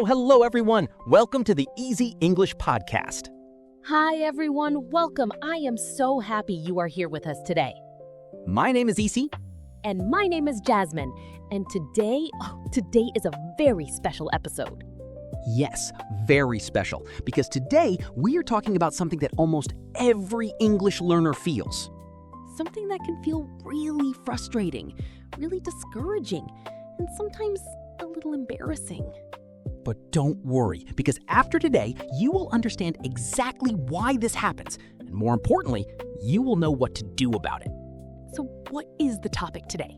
Hello, everyone. Welcome to the Easy English Podcast. Hi, everyone. Welcome. I am so happy you are here with us today. My name is Isi. And my name is Jasmine. And today is a very special episode. Yes, very special, because today we are talking about something that almost every English learner feels. Something that can feel really frustrating, really discouraging, and sometimes a little embarrassing. But don't worry, because after today, you will understand exactly why this happens. And more importantly, you will know what to do about it. So what is the topic today?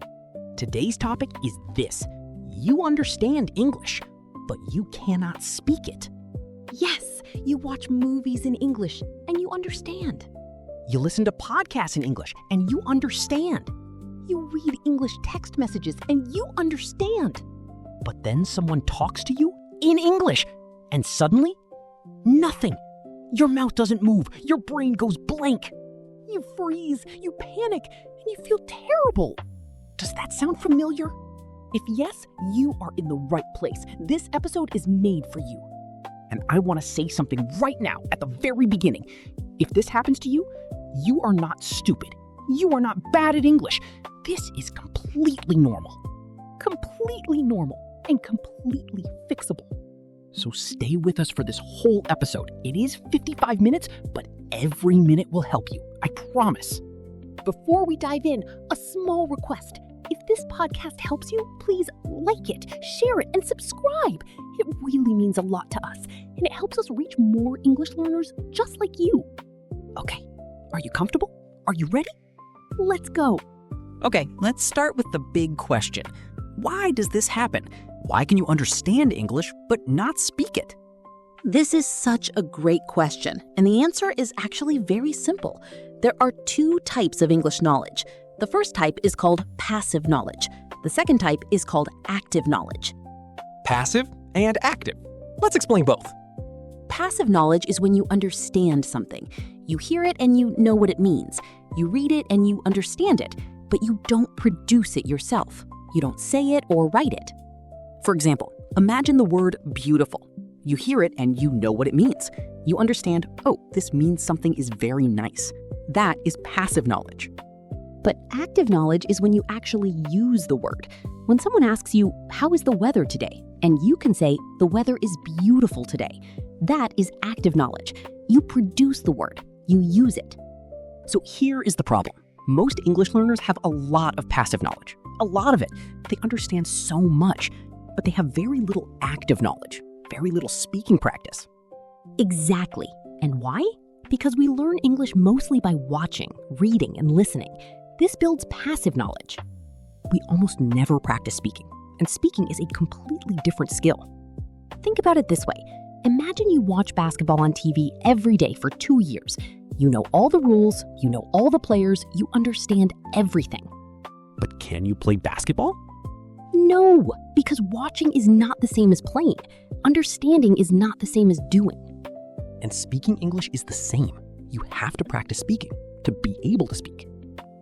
Today's topic is this. You understand English, but you cannot speak it. Yes, you watch movies in English and you understand. You listen to podcasts in English and you understand. You read English text messages and you understand. But then someone talks to you in English, and suddenly, nothing. Your mouth doesn't move. Your brain goes blank. You freeze, you panic, and you feel terrible. Does that sound familiar? If yes, you are in the right place. This episode is made for you. And I want to say something right now at the very beginning. If this happens to you, you are not stupid. You are not bad at English. This is completely normal. Completely normal and completely fixable. So stay with us for this whole episode. It is 55 minutes, but every minute will help you. I promise. Before we dive in, a small request. If this podcast helps you, please like it, share it, and subscribe. It really means a lot to us, and it helps us reach more English learners just like you. Okay, are you comfortable? Are you ready? Let's go. Okay, let's start with the big question. Why does this happen? Why can you understand English but not speak it? This is such a great question, and the answer is actually very simple. There are two types of English knowledge. The first type is called passive knowledge. The second type is called active knowledge. Passive and active. Let's explain both. Passive knowledge is when you understand something. You hear it and you know what it means. You read it and you understand it, but you don't produce it yourself. You don't say it or write it. For example, imagine the word beautiful. You hear it and you know what it means. You understand, oh, this means something is very nice. That is passive knowledge. But active knowledge is when you actually use the word. When someone asks you, how is the weather today? And you can say, the weather is beautiful today. That is active knowledge. You produce the word. You use it. So here is the problem. Most English learners have a lot of passive knowledge. A lot of it. They understand so much, but they have very little active knowledge, very little speaking practice. Exactly. And why? Because we learn English mostly by watching, reading, and listening. This builds passive knowledge. We almost never practice speaking, and speaking is a completely different skill. Think about it this way. Imagine you watch basketball on TV every day for 2 years. You know all the rules, you know all the players, you understand everything. But can you play basketball? No, because watching is not the same as playing. Understanding is not the same as doing. And speaking English is the same. You have to practice speaking to be able to speak.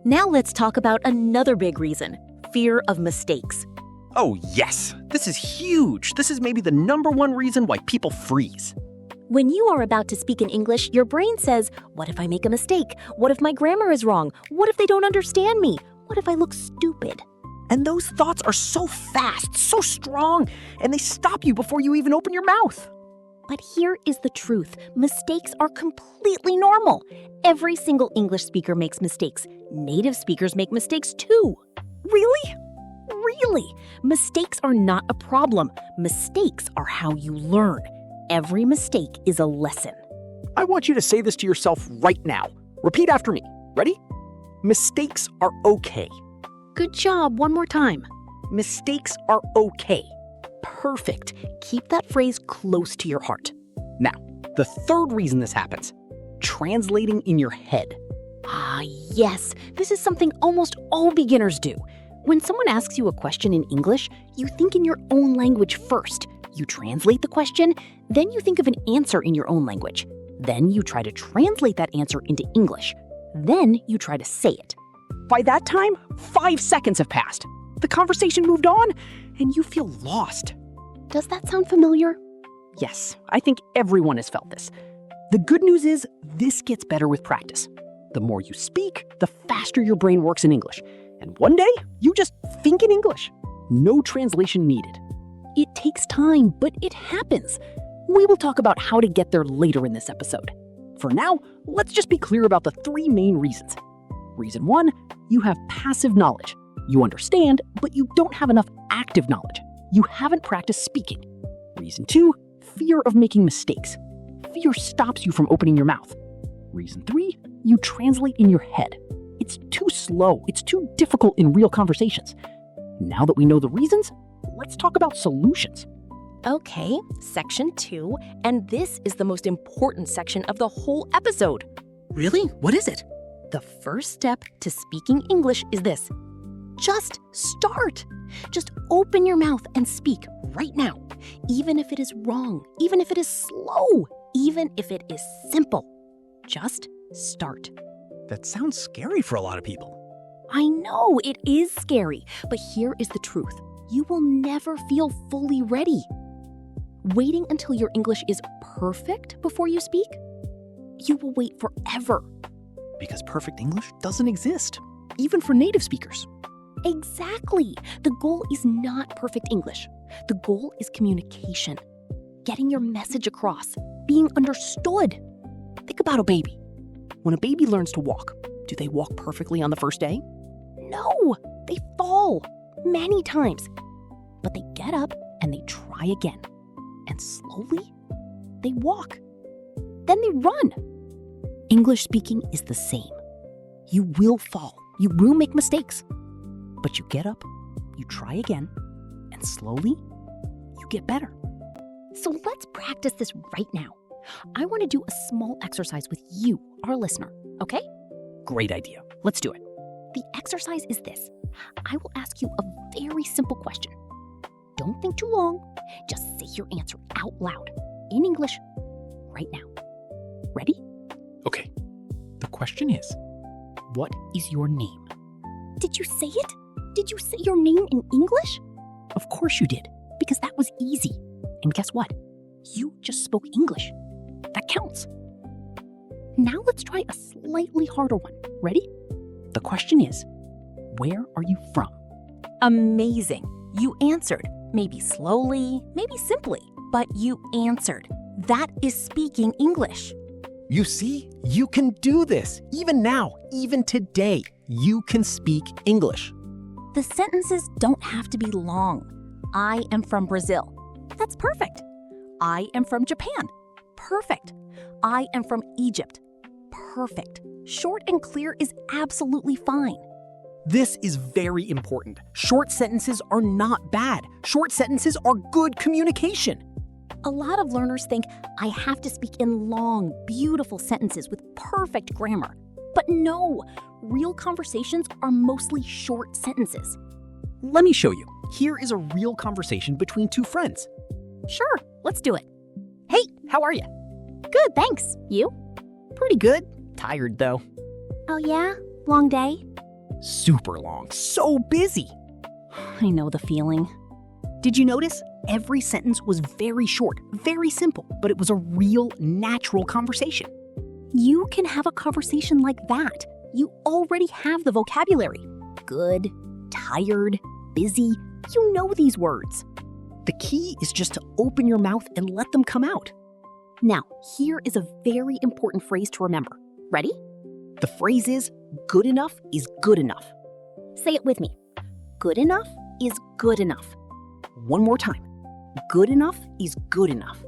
Now let's talk about another big reason, fear of mistakes. Oh, yes. This is huge. This is maybe the number one reason why people freeze. When you are about to speak in English, your brain says, what if I make a mistake? What if my grammar is wrong? What if they don't understand me? What if I look stupid? And those thoughts are so fast, so strong, and they stop you before you even open your mouth. But here is the truth. Mistakes are completely normal. Every single English speaker makes mistakes. Native speakers make mistakes too. Really? Really. Mistakes are not a problem. Mistakes are how you learn. Every mistake is a lesson. I want you to say this to yourself right now. Repeat after me. Ready? Mistakes are okay. Good job. One more time. Mistakes are okay. Perfect. Keep that phrase close to your heart. Now, the third reason this happens, translating in your head. Ah, yes. This is something almost all beginners do. When someone asks you a question in English, you think in your own language first. You translate the question, then you think of an answer in your own language. Then you try to translate that answer into English. Then you try to say it. By that time, 5 seconds have passed. The conversation moved on, and you feel lost. Does that sound familiar? Yes, I think everyone has felt this. The good news is this gets better with practice. The more you speak, the faster your brain works in English. And one day, you just think in English. No translation needed. It takes time, but it happens. We will talk about how to get there later in this episode. For now, let's just be clear about the 3 main reasons. Reason 1, you have passive knowledge. You understand, but you don't have enough active knowledge. You haven't practiced speaking. Reason 2, fear of making mistakes. Fear stops you from opening your mouth. Reason 3, you translate in your head. It's too slow. It's too difficult in real conversations. Now that we know the reasons, let's talk about solutions. Okay, section 2, and this is the most important section of the whole episode. Really? What is it? The first step to speaking English is this. Just start. Just open your mouth and speak right now. Even if it is wrong, even if it is slow, even if it is simple. Just start. That sounds scary for a lot of people. I know it is scary, but here is the truth. You will never feel fully ready. Waiting until your English is perfect before you speak? You will wait forever. Because perfect English doesn't exist, Even for native speakers. Exactly. The goal is not perfect English. The goal is communication. Getting your message across. Being understood. Think about a baby. When a baby learns to walk, do they walk perfectly on the first day? No, they fall many times. But they get up and they try again. And slowly, they walk. Then they run. English speaking is the same. You will fall. You will make mistakes. But you get up, you try again, and slowly, you get better. So let's practice this right now. I want to do a small exercise with you, our listener, okay? Great idea. Let's do it. The exercise is this. I will ask you a very simple question. Don't think too long. Just say your answer out loud in English right now. Ready? Okay, the question is, What is your name? Did you say it? Did you say your name in English? Of course you did, because that was easy. And guess what? You just spoke English. That counts. Now let's try a slightly harder one. Ready? The question is, where are you from? Amazing. You answered. Maybe slowly, maybe simply, but you answered. That is speaking English. you see, you can do this. Even now, even today, you can speak English. The sentences don't have to be long. I am from Brazil. That's perfect. I am from Japan. Perfect. I am from Egypt. Perfect. Short and clear is absolutely fine. This is very important. Short sentences are not bad. Short sentences are good communication. A lot of learners think I have to speak in long, beautiful sentences with perfect grammar. But no, real conversations are mostly short sentences. Let me show you. Here is a real conversation between 2 friends. Sure, let's do it. Hey, how are you? Good, thanks. You? Pretty good. Tired, though. Oh yeah? Long day? Super long. So busy. I know the feeling. Did you notice? Every sentence was very short, very simple, but it was a real, natural conversation. You can have a conversation like that. You already have the vocabulary. Good, tired, busy. You know these words. The key is just to open your mouth and let them come out. Now, here is a very important phrase to remember. Ready? The phrase is, good enough is good enough. Say it with me. Good enough is good enough. One more time. Good enough is good enough.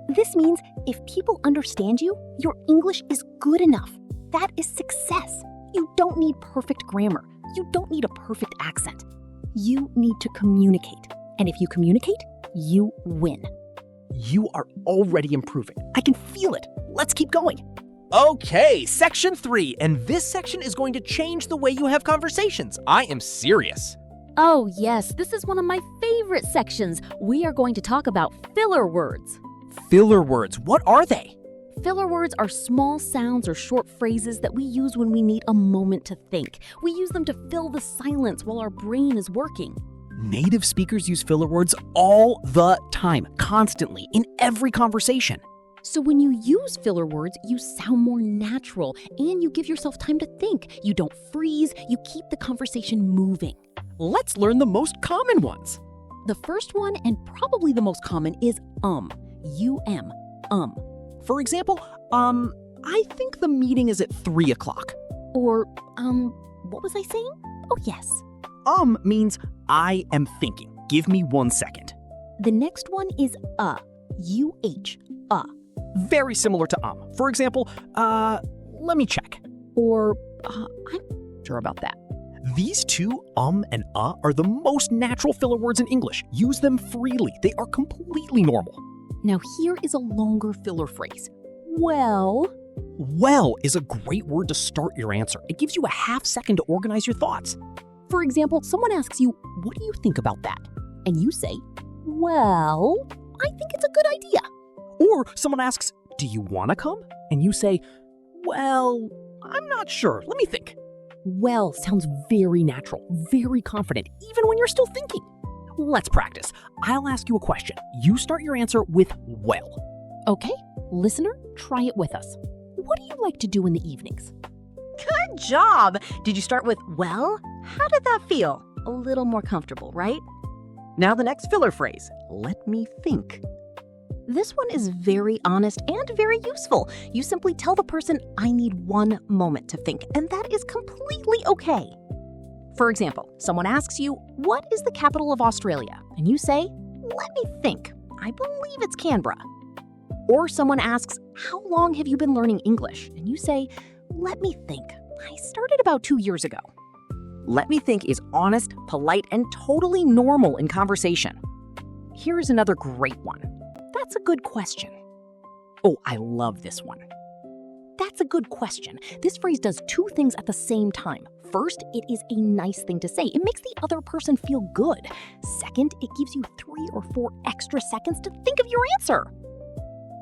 This means if people understand you, your English is good enough. That is success. You don't need perfect grammar. You don't need a perfect accent. You need to communicate. And if you communicate, you win. You are already improving. I can feel it. Let's keep going. Okay, section 3, and this section is going to change the way you have conversations. I am serious. Oh yes, this is one of my favorite sections. We are going to talk about filler words. Filler words, what are they? Filler words are small sounds or short phrases that we use when we need a moment to think. We use them to fill the silence while our brain is working. Native speakers use filler words all the time, constantly, in every conversation. So when you use filler words, you sound more natural and you give yourself time to think. You don't freeze, you keep the conversation moving. Let's learn the most common ones. The first one, and probably the most common, is U-M. For example, I think the meeting is at 3 o'clock. Or, what was I saying? Oh, yes. Means I am thinking. Give me 1 second. The next one is U-H, Very similar to For example, let me check. Or, I'm not sure about that. These two, and are the most natural filler words in English. Use them freely. They are completely normal. Now here is a longer filler phrase. Well, Well is a great word to start your answer. It gives you a half second to organize your thoughts. for example, someone asks you, what do you think about that? And you say, well, I think it's a good idea. Or someone asks, do you want to come? And you say, well, I'm not sure. Let me think. Well sounds very natural, very confident, even when you're still thinking. Let's practice. I'll ask you a question. You start your answer with well. Okay, listener, try it with us. What do you like to do in the evenings? Good job! Did you start with, well? How did that feel? A little more comfortable, right? Now the next filler phrase, let me think. This one is very honest and very useful. You simply tell the person, I need 1 moment to think, and that is completely okay. For example, someone asks you, what is the capital of Australia? And you say, let me think. I believe it's Canberra. Or someone asks, how long have you been learning English? And you say, let me think. I started about 2 years ago. Let me think is honest, polite, and totally normal in conversation. Here's another great one. That's a good question. Oh, I love this one. That's a good question. This phrase does 2 things at the same time. First, it is a nice thing to say. It makes the other person feel good. Second, it gives you 3 or 4 extra seconds to think of your answer.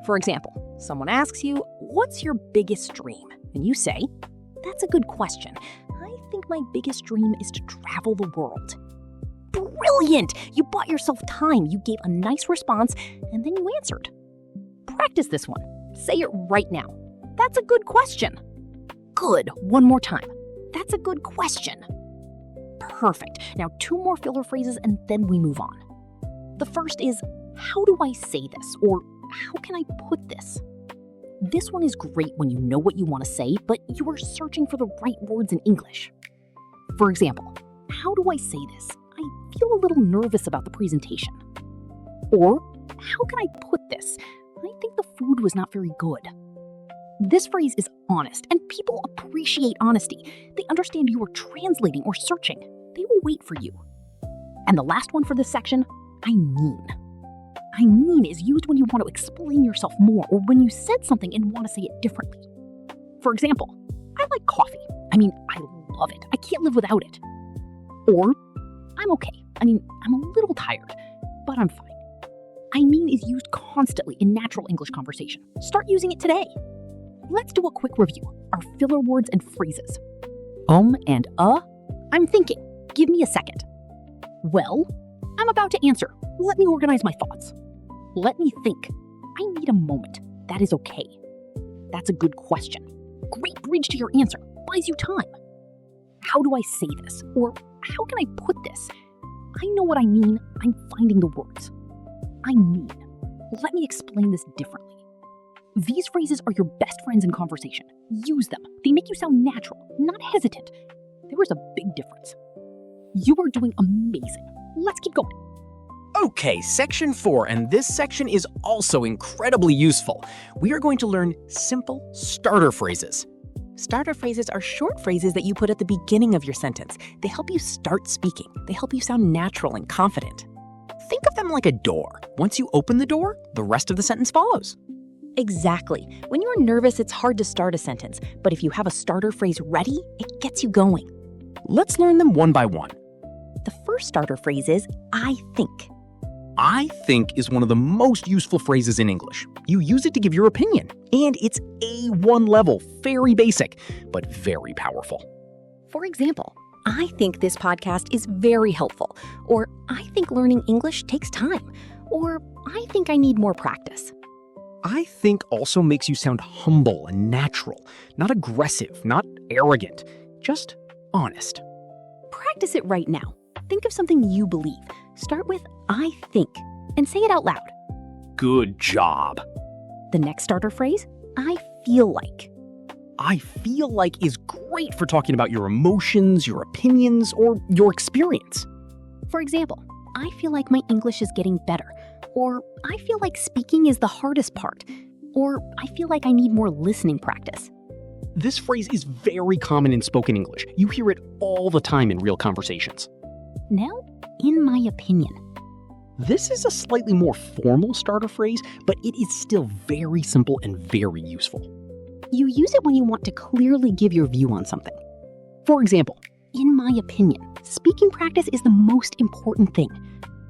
For example, someone asks you, what's your biggest dream? And you say, that's a good question. I think my biggest dream is to travel the world. Brilliant! You bought yourself time. You gave a nice response, and then you answered. Practice this one. Say it right now. That's a good question. Good. One more time. That's a good question. Perfect. Now 2 more filler phrases, and then we move on. The first is, how do I say this? Or how can I put this? This one is great when you know what you want to say, but you are searching for the right words in English. For example, how do I say this? I feel a little nervous about the presentation. Or, how can I put this? I think the food was not very good. This phrase is honest, and people appreciate honesty. They understand you are translating or searching. They will wait for you. And the last one for this section, I mean. I mean is used when you want to explain yourself more or when you said something and want to say it differently. For example, I like coffee. I love it. I can't live without it. Or, I'm okay. I'm a little tired, but I'm fine. I mean is used constantly in natural English conversation. Start using it today. Let's do a quick review. Our filler words and phrases. And I'm thinking. Give me a second. Well, I'm about to answer. Let me organize my thoughts. Let me think. I need a moment. That is okay. That's a good question. Great bridge to your answer. Buys you time. How do I say this? Or how can I put this? I know what I mean. I'm finding the words. I mean. Let me explain this differently. These phrases are your best friends in conversation. Use them. They make you sound natural, not hesitant. There is a big difference. You are doing amazing. Let's keep going. Okay, section 4, and this section is also incredibly useful. We are going to learn simple starter phrases. Starter phrases are short phrases that you put at the beginning of your sentence. They help you start speaking. They help you sound natural and confident. Think of them like a door. Once you open the door, the rest of the sentence follows. Exactly. When you're nervous, it's hard to start a sentence, but if you have a starter phrase ready, it gets you going. Let's learn them one by one. The first starter phrase is, I think. I think is one of the most useful phrases in English. You use it to give your opinion, and it's A1 level, very basic, but very powerful. For example, I think this podcast is very helpful, or I think learning English takes time. Or I think I need more practice. I think also makes you sound humble and natural, not aggressive, not arrogant, just honest. Practice it right now. Think of something you believe. Start with I think and say it out loud. Good job. The next starter phrase, I feel like. I feel like is great for talking about your emotions, your opinions, or your experience. For example, I feel like my English is getting better. Or I feel like speaking is the hardest part. Or I feel like I need more listening practice. This phrase is very common in spoken English. You hear it all the time in real conversations. Now, in my opinion. This is a slightly more formal starter phrase, but it is still very simple and very useful. You use it when you want to clearly give your view on something. For example, in my opinion, speaking practice is the most important thing.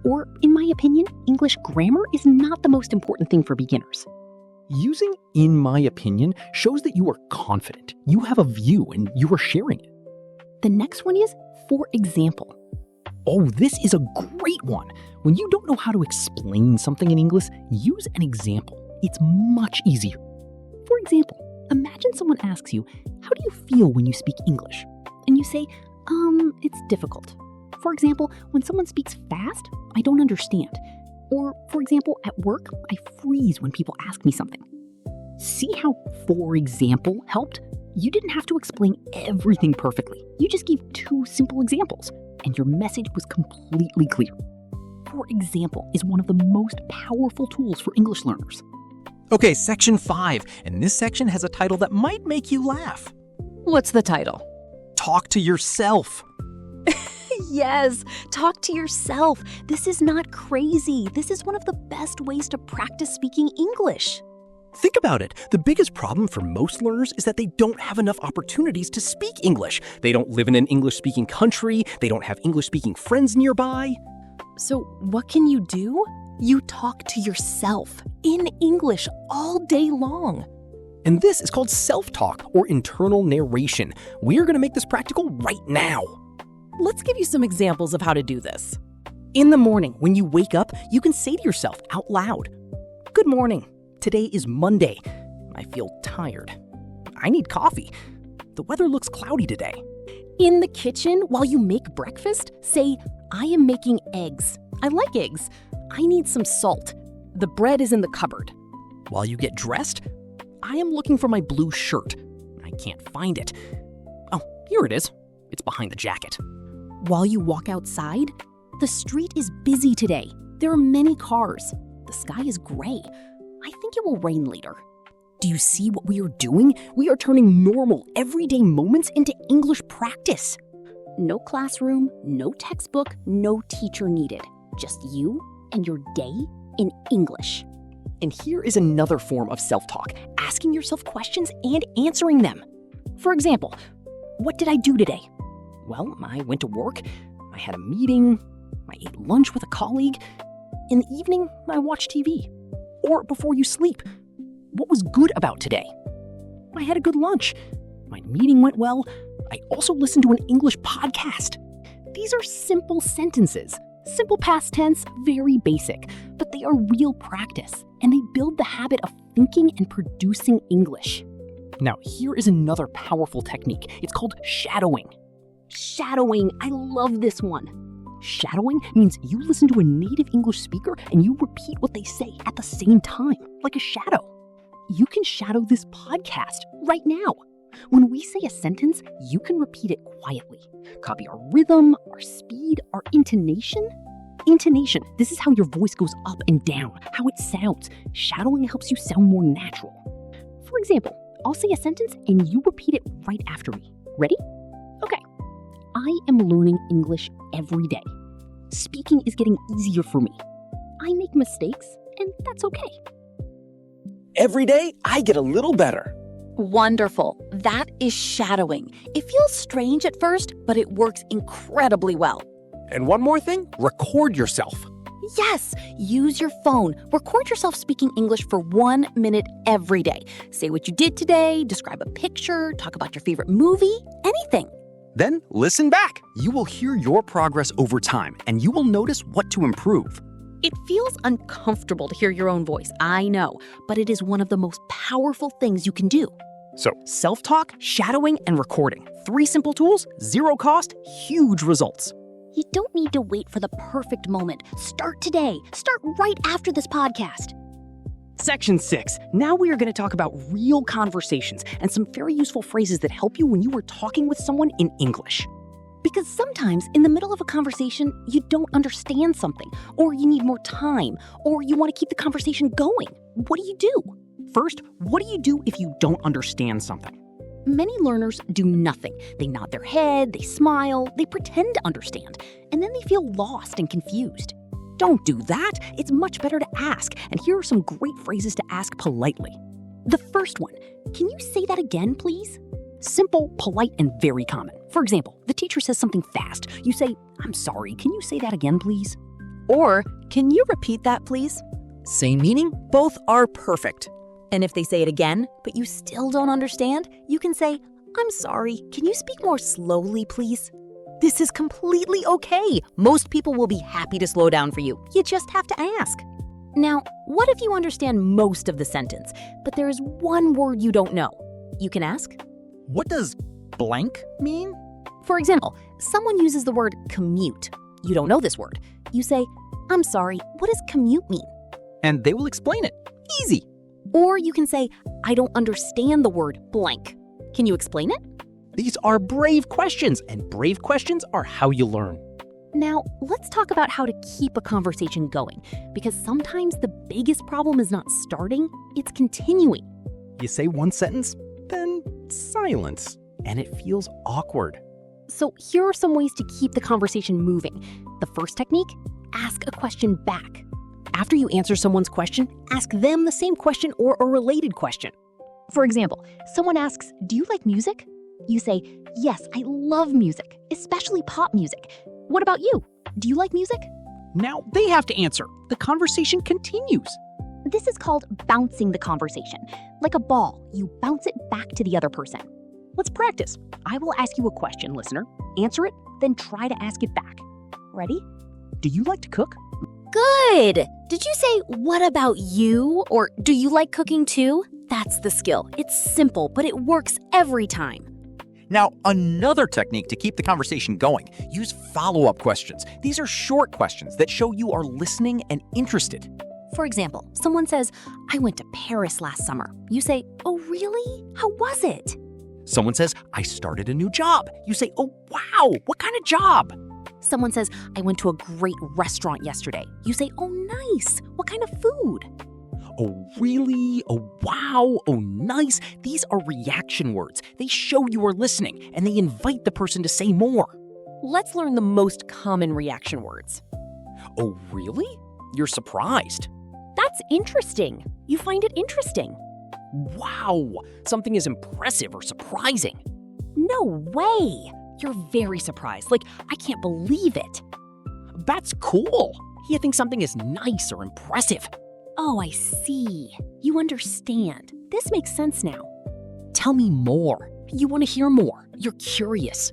Or, in my opinion, English grammar is not the most important thing for beginners. Using "in my opinion" shows that you are confident, you have a view, and you are sharing it. The next one is for example. Oh, this is a great one. When you don't know how to explain something in English, use an example. It's much easier. For example, imagine someone asks you, how do you feel when you speak English? And you say, it's difficult. For example, when someone speaks fast, I don't understand. Or, for example, at work, I freeze when people ask me something. See how for example helped? You didn't have to explain everything perfectly. You just gave 2 simple examples, and your message was completely clear. For example is one of the most powerful tools for English learners. Okay, section 5, and this section has a title that might make you laugh. What's the title? Talk to yourself. Yes, talk to yourself. This is not crazy. This is one of the best ways to practice speaking English. Think about it. The biggest problem for most learners is that they don't have enough opportunities to speak English. They don't live in an English-speaking country. They don't have English-speaking friends nearby. So what can you do? You talk to yourself in English all day long. And this is called self-talk or internal narration. We are going to make this practical right now. Let's give you some examples of how to do this. In the morning, when you wake up, you can say to yourself out loud, "Good morning. Today is Monday. I feel tired. I need coffee. The weather looks cloudy today." In the kitchen, while you make breakfast, say, I am making eggs. I like eggs. I need some salt. The bread is in the cupboard. While you get dressed, "I am looking for my blue shirt. I can't find it. Oh, here it is. It's behind the jacket." While you walk outside, the street is busy today. There are many cars. The sky is gray. I think it will rain later. Do you see what we are doing? We are turning normal, everyday moments into English practice. No classroom, no textbook, no teacher needed. Just you and your day in English. And here is another form of self-talk, asking yourself questions and answering them. For example, what did I do today? Well, I went to work, I had a meeting, I ate lunch with a colleague. In the evening, I watched TV. Or before you sleep, what was good about today? I had a good lunch. My meeting went well. I also listened to an English podcast. These are simple sentences. Simple past tense, very basic, but they are real practice, and they build the habit of thinking and producing English. Now, here is another powerful technique. It's called shadowing. Shadowing, I love this one. Shadowing means you listen to a native English speaker and you repeat what they say at the same time, like a shadow. You can shadow this podcast right now. When we say a sentence, you can repeat it quietly. Copy our rhythm, our speed, our intonation. Intonation, this is how your voice goes up and down, how it sounds. Shadowing helps you sound more natural. For example, I'll say a sentence and you repeat it right after me. Ready? Okay. I am learning English every day. Speaking is getting easier for me. I make mistakes, and that's okay. Every day, I get a little better. Wonderful. That is shadowing. It feels strange at first, but it works incredibly well. And one more thing, record yourself. Yes, use your phone. Record yourself speaking English for 1 minute every day. Say what you did today, describe a picture, talk about your favorite movie, anything. Then listen back. You will hear your progress over time, and you will notice what to improve. It feels uncomfortable to hear your own voice, I know, but it is one of the most powerful things you can do. So, Self-talk, shadowing, and recording. 3 simple tools, 0 cost, huge results. You don't need to wait for the perfect moment. Start today. Start right after this podcast. Section 6. Now we are going to talk about real conversations and some very useful phrases that help you when you are talking with someone in English. Because sometimes in the middle of a conversation, you don't understand something, or you need more time, or you want to keep the conversation going. What do you do? First, what do you do if you don't understand something? Many learners do nothing. They nod their head, they smile, they pretend to understand, and then they feel lost and confused. Don't do that. It's much better to ask, and here are some great phrases to ask politely. The first one, can you say that again, please? Simple, polite, and very common. For example, the teacher says something fast. You say, "I'm sorry, can you say that again, please?" Or, can you repeat that, please? Same meaning, both are perfect. And if they say it again, but you still don't understand, you can say, I'm sorry, can you speak more slowly, please? This is completely okay. Most people will be happy to slow down for you. You just have to ask. Now, what if you understand most of the sentence, but there is one word you don't know? You can ask. What does blank mean? For example, someone uses the word commute. You don't know this word. You say, I'm sorry, what does commute mean? And they will explain it. Easy. Or you can say, I don't understand the word blank. Can you explain it? These are brave questions, and brave questions are how you learn. Now, let's talk about how to keep a conversation going, because sometimes the biggest problem is not starting, it's continuing. You say one sentence, then silence, and it feels awkward. So here are some ways to keep the conversation moving. The first technique, ask a question back. After you answer someone's question, ask them the same question or a related question. For example, someone asks, do you like music? You say, yes, I love music, especially pop music. What about you? Do you like music? Now they have to answer. The conversation continues. This is called bouncing the conversation. Like a ball, you bounce it back to the other person. Let's practice. I will ask you a question, listener. Answer it, then try to ask it back. Ready? Do you like to cook? Good! Did you say, what about you? Or do you like cooking too? That's the skill. It's simple, but it works every time. Now, another technique to keep the conversation going, use follow-up questions. These are short questions that show you are listening and interested. For example, someone says, I went to Paris last summer. You say, oh, really? How was it? Someone says, I started a new job. You say, oh, wow, what kind of job? Someone says, I went to a great restaurant yesterday. You say, oh, nice. What kind of food? Oh, really? Oh, wow. Oh, nice. These are reaction words. They show you are listening, and they invite the person to say more. Let's learn the most common reaction words. Oh, really? You're surprised. That's interesting. You find it interesting. Wow, something is impressive or surprising. No way. You're very surprised. Like, I can't believe it. That's cool. You think something is nice or impressive. Oh, I see. You understand. This makes sense now. Tell me more. You want to hear more. You're curious.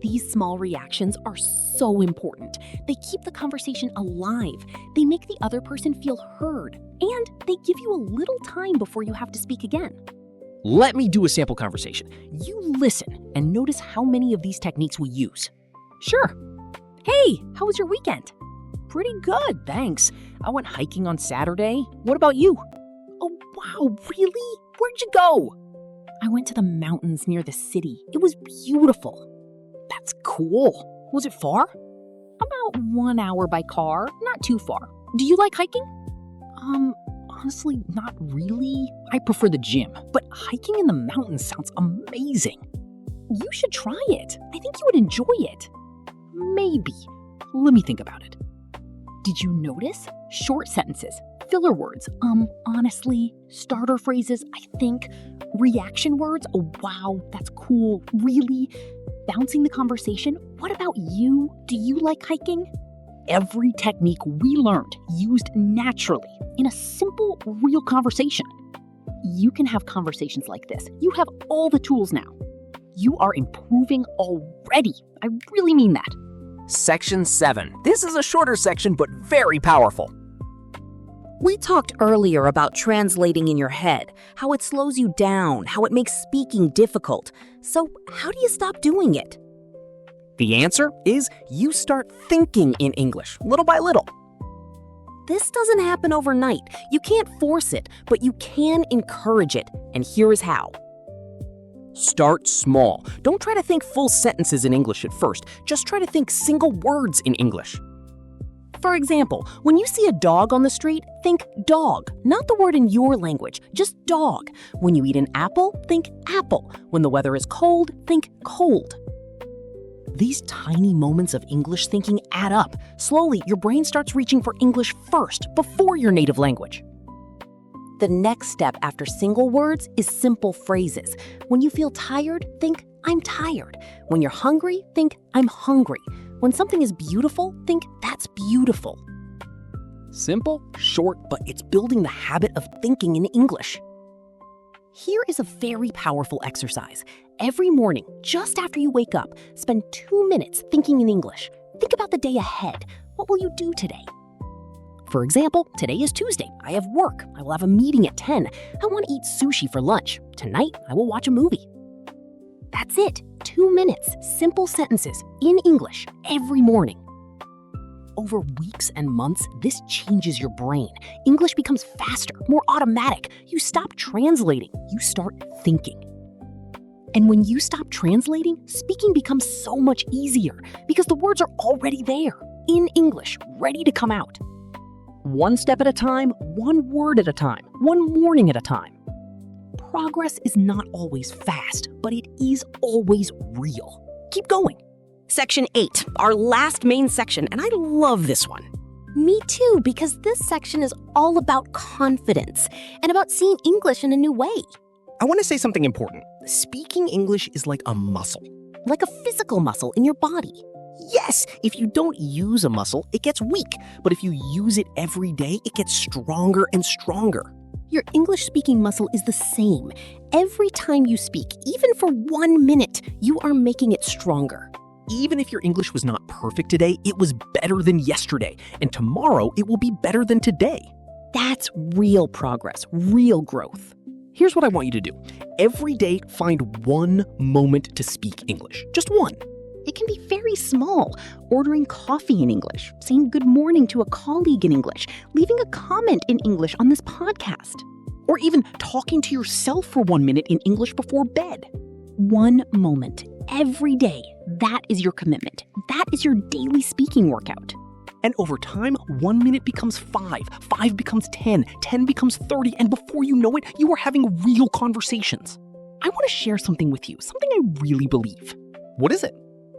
These small reactions are so important. They keep the conversation alive. They make the other person feel heard. And they give you a little time before you have to speak again. Let me do a sample conversation. You listen and notice how many of these techniques we use. Sure. Hey, how was your weekend? Pretty good, thanks. I went hiking on Saturday. What about you? Oh, wow, really? Where'd you go? I went to the mountains near the city. It was beautiful. That's cool. Was it far? About 1 hour by car, not too far. Do you like hiking? Honestly, not really. I prefer the gym, but hiking in the mountains sounds amazing. You should try it. I think you would enjoy it. Maybe. Let me think about it. Did you notice? Short sentences, filler words, honestly, starter phrases, I think, reaction words, oh wow, that's cool, really, bouncing the conversation, what about you? Do you like hiking? Every technique we learned used naturally in a simple, real conversation. You can have conversations like this. You have all the tools now. You are improving already. I really mean that. Section 7. This is a shorter section, but very powerful. We talked earlier about translating in your head, how it slows you down, how it makes speaking difficult. So how do you stop doing it? The answer is you start thinking in English, little by little. This doesn't happen overnight. You can't force it, but you can encourage it. And here is how. Start small. Don't try to think full sentences in English at first. Just try to think single words in English. For example, when you see a dog on the street, think dog, not the word in your language, just dog. When you eat an apple, think apple. When the weather is cold, think cold. These tiny moments of English thinking add up. Slowly, your brain starts reaching for English first, before your native language. The next step after single words is simple phrases. When you feel tired, think I'm tired. When you're hungry, think I'm hungry. When something is beautiful, think that's beautiful. Simple, short, but it's building the habit of thinking in English. Here is a very powerful exercise. Every morning, just after you wake up, spend 2 minutes thinking in English. Think about the day ahead. What will you do today? For example, today is Tuesday. I have work. I will have a meeting at 10. I want to eat sushi for lunch. Tonight, I will watch a movie. That's it. 2 minutes, simple sentences in English every morning. Over weeks and months, this changes your brain. English becomes faster, more automatic. You stop translating. You start thinking. And when you stop translating, speaking becomes so much easier because the words are already there, in English, ready to come out. One step at a time, one word at a time, one morning at a time. Progress is not always fast, but it is always real. Keep going. Section 8, our last main section, and I love this one. Me too, because this section is all about confidence and about seeing English in a new way. I want to say something important. Speaking English is like a muscle. Like a physical muscle in your body. Yes, if you don't use a muscle, it gets weak. But if you use it every day, it gets stronger and stronger. Your English speaking muscle is the same. Every time you speak, even for 1 minute, you are making it stronger. Even if your English was not perfect today, it was better than yesterday. And tomorrow, it will be better than today. That's real progress, real growth. Here's what I want you to do. Every day, find 1 moment to speak English. Just one. It can be very small. Ordering coffee in English, saying good morning to a colleague in English, leaving a comment in English on this podcast, or even talking to yourself for 1 minute in English before bed. 1 moment every day. That is your commitment. That is your daily speaking workout. And over time, 1 minute becomes 5, 5 becomes 10, 10 becomes 30, and before you know it, you are having real conversations. I want to share something with you, something I really believe. What is it?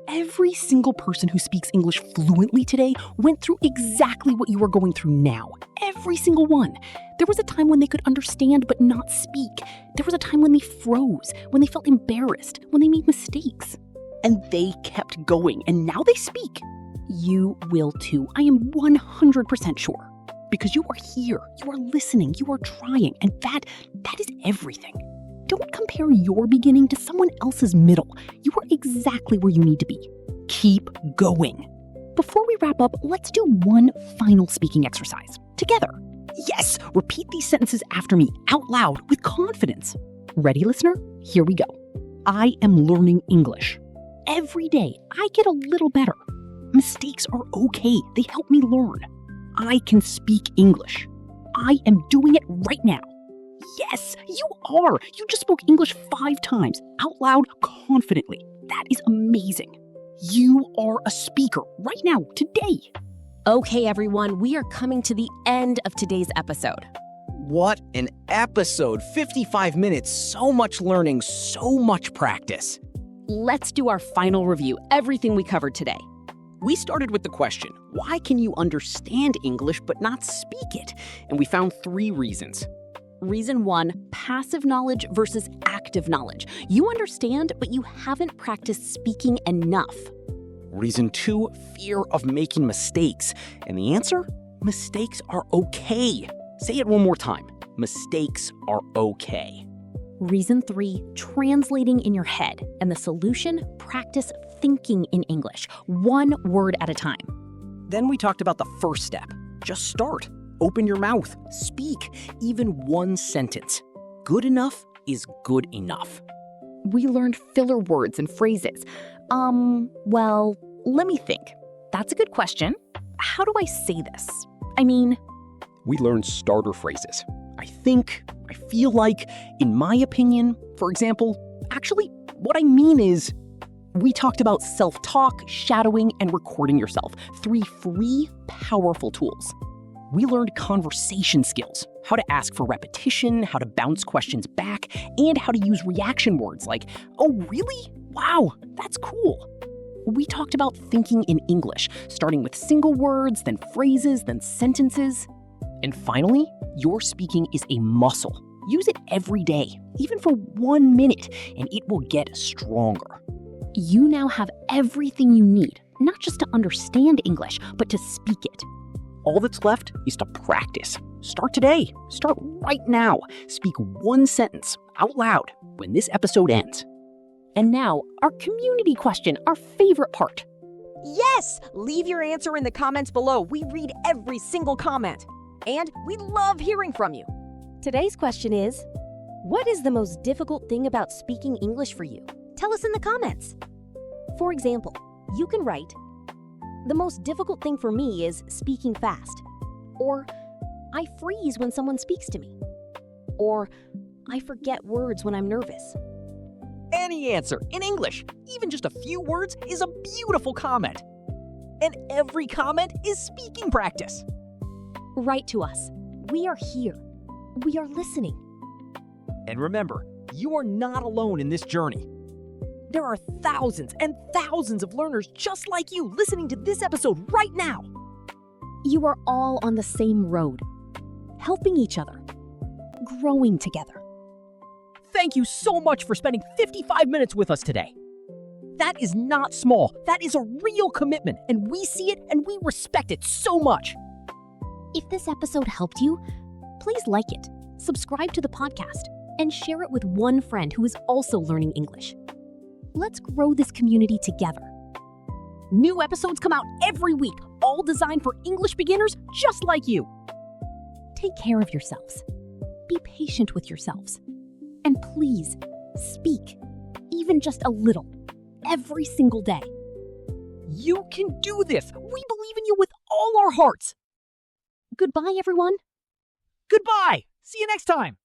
Every single person who speaks English fluently today went through exactly what you are going through now. Every single one. There was a time when they could understand but not speak. There was a time when they froze, when they felt embarrassed, when they made mistakes. And they kept going, and now they speak. You will too. I am 100% sure. Because you are here, you are listening, you are trying, and that is everything. Don't compare your beginning to someone else's middle. You are exactly where you need to be. Keep going. Before we wrap up, let's do one final speaking exercise. Together. Yes, repeat these sentences after me out loud with confidence. Ready, listener? Here we go. I am learning English. Every day, I get a little better. Mistakes are okay. They help me learn. I can speak English. I am doing it right now. Yes, you are. You just spoke English 5 times, out loud, confidently. That is amazing. You are a speaker right now, today. Okay, everyone, we are coming to the end of today's episode. What an episode. 55 minutes, so much learning, so much practice. Let's do our final review, everything we covered today. We started with the question, why can you understand English but not speak it? And we found 3 reasons. Reason 1, passive knowledge versus active knowledge. You understand, but you haven't practiced speaking enough. Reason 2, fear of making mistakes. And the answer? Mistakes are okay. Say it one more time. Mistakes are okay. Reason 3, translating in your head. And the solution, practice thinking in English, one word at a time. Then we talked about the first step. Just start. Open your mouth. Speak. Even one sentence. Good enough is good enough. We learned filler words and phrases. Well, let me think. That's a good question. How do I say this? I mean, We learned starter phrases. I think, I feel like, in my opinion, for example, actually, what I mean is, we talked about self-talk, shadowing, and recording yourself, 3 free, powerful tools. We learned conversation skills, how to ask for repetition, how to bounce questions back, and how to use reaction words like, oh, really? Wow, that's cool. We talked about thinking in English, starting with single words, then phrases, then sentences. And finally, your speaking is a muscle. Use it every day, even for 1 minute, and it will get stronger. You now have everything you need, not just to understand English, but to speak it. All that's left is to practice. Start today. Start right now. Speak 1 sentence out loud when this episode ends. And now, our community question, our favorite part. Yes! Leave your answer in the comments below. We read every single comment. And we love hearing from you. Today's question is, what is the most difficult thing about speaking English for you? Tell us in the comments. For example, you can write, the most difficult thing for me is speaking fast. Or, I freeze when someone speaks to me. Or, I forget words when I'm nervous. Any answer in English, even just a few words, is a beautiful comment. And every comment is speaking practice. Write to us. We are here. We are listening. And remember, you are not alone in this journey. There are thousands and thousands of learners just like you listening to this episode right now. You are all on the same road, helping each other, growing together. Thank you so much for spending 55 minutes with us today. That is not small. That is a real commitment, and we see it and we respect it so much. If this episode helped you, please like it, subscribe to the podcast, and share it with one friend who is also learning English. Let's grow this community together. New episodes come out every week, all designed for English beginners just like you. Take care of yourselves. Be patient with yourselves. And please, speak, even just a little, every single day. You can do this. We believe in you with all our hearts. Goodbye, everyone. Goodbye. See you next time.